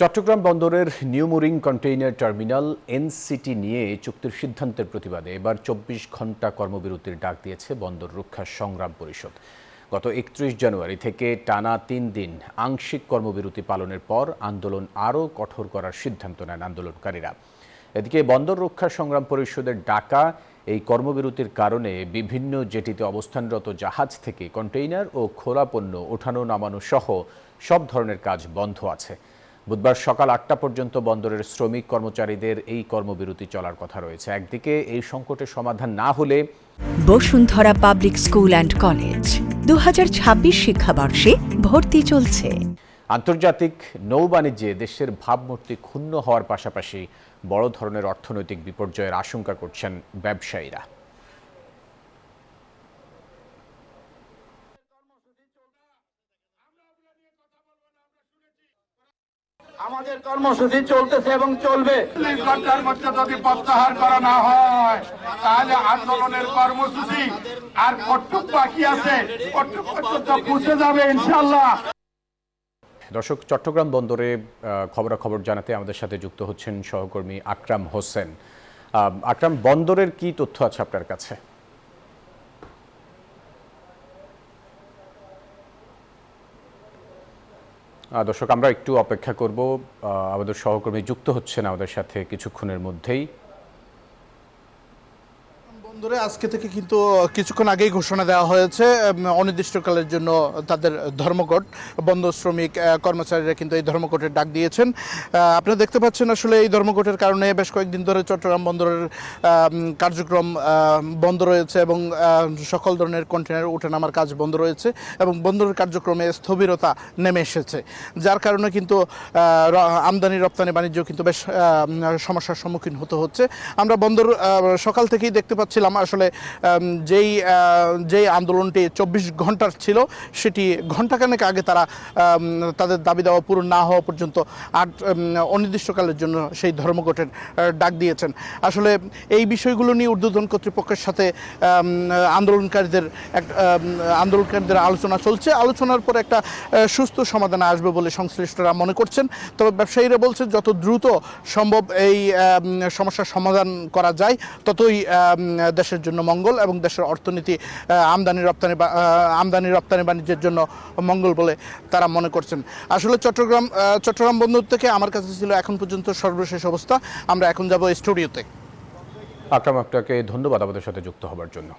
চট্টগ্রাম বন্দরের new mooring container terminal NCT নিয়ে চুক্তির সিদ্ধান্তের প্রতিবাদে এবার ২৪ ঘণ্টা কর্মবিরতির ডাক দিয়েছে বন্দর রক্ষা সংগ্রাম পরিষদ। গত ৩১ জানুয়ারি থেকে টানা ৩ দিন আংশিক কর্মবিরতি পালনের পর আন্দোলন আরও কঠোর করার সিদ্ধান্ত নেন আন্দোলনকারীরা। এদিকে বন্দর রক্ষা সংগ্রাম পরিষদের ডাকা এই কর্মবিরতির কারণে বিভিন্ন জেটিতে অবস্থানরত জাহাজ থেকে কন্টেইনার ও খোলা পণ্য ওঠানো নামানো সহ সব ধরনের কাজ বন্ধ আছে। বুধবার সকাল ৮টা পর্যন্ত বন্দরের শ্রমিক কর্মচারীদের এই কর্মবিরতি চলার কথা রয়েছে। একদিকে এই সংকটের সমাধান না হলে Bashundhara public school and college ২০২৬ শিক্ষাবর্ষে ভর্তি চলছে। আন্তর্জাতিক নৌবাণিজ্যে দেশের ভাবমূর্তি ক্ষুণ্ণ হওয়ার পাশাপাশি বড় ধরনের অর্থনৈতিক বিপর্যয়ের আশঙ্কা করছেন ব্যবসায়ীরা। আমাদের কর্মসূচি চলতেছে এবং চলবে। ৪০ ঘন্টার মধ্যে যদি প্রত্যাহার করা না হয় তাহলে আন্দোলনের কর্মসূচি আর কতটুকু বাকি আছে কতটুকু পর্যন্ত পৌঁছে যাবে ইনশাআল্লাহ। দর্শক, চট্টগ্রাম বন্দরে খবরাখবর জানাতে আমাদের সাথে যুক্ত হচ্ছেন সহকর্মী আকরাম হোসেন। আকরাম, বন্দরের কি তথ্য আছে আপনার কাছে? দর্শক, আমরা একটু অপেক্ষা করব, আমাদের সহকর্মী যুক্ত হচ্ছেন আমাদের সাথে কিছুক্ষণের মধ্যেই। বন্দরে আজকে থেকে কিন্তু কিছুক্ষণ আগেই ঘোষণা দেওয়া হয়েছে অনির্দিষ্টকালের জন্য তাদের ধর্মঘট। বন্দর শ্রমিক কর্মচারীরা কিন্তু এই ধর্মঘটের ডাক দিয়েছেন। আপনারা দেখতে পাচ্ছেন আসলে এই ধর্মঘটের কারণে বেশ কয়েকদিন ধরে চট্টগ্রাম বন্দরের কার্যক্রম বন্ধ রয়েছে এবং সকল ধরনের কন্টেনার উঠে নামার কাজ বন্ধ রয়েছে এবং বন্দরের কার্যক্রমে স্থবিরতা নেমে এসেছে, যার কারণে কিন্তু আমদানি রপ্তানি বাণিজ্য কিন্তু বেশ সমস্যার সম্মুখীন হতে হচ্ছে। আমরা বন্দর সকাল থেকেই দেখতে পাচ্ছিলাম আসলে যেই আন্দোলনটি ২৪ ঘন্টার ছিল সেটি ঘণ্টাখানেক আগে তারা তাদের দাবি দেওয়া পূরণ না হওয়া পর্যন্ত অনির্দিষ্টকালের জন্য সেই ধর্মঘটের ডাক দিয়েছেন। আসলে এই বিষয়গুলো নিয়ে ঊর্ধ্বতন কর্তৃপক্ষের সাথে আন্দোলনকারীদের আলোচনা চলছে। আলোচনার পর একটা সুস্থ সমাধান আসবে বলে সংশ্লিষ্টরা মনে করছেন। তবে ব্যবসায়ীরা বলছেন যত দ্রুত সম্ভব এই সমস্যার সমাধান করা যায় ততই দেশের জন্য মঙ্গল এবং দেশের অর্থনীতি আমদানি রপ্তানি বাণিজ্যের জন্য মঙ্গল বলে তারা মনে করছেন। আসলে চট্টগ্রাম বন্দর থেকে আমার কাছে ছিল এখন পর্যন্ত সর্বশেষ অবস্থা। আমরা এখন যাব স্টুডিওতে। আকরাম, আপনাকে ধন্যবাদ আমাদের সাথে যুক্ত হবার জন্য।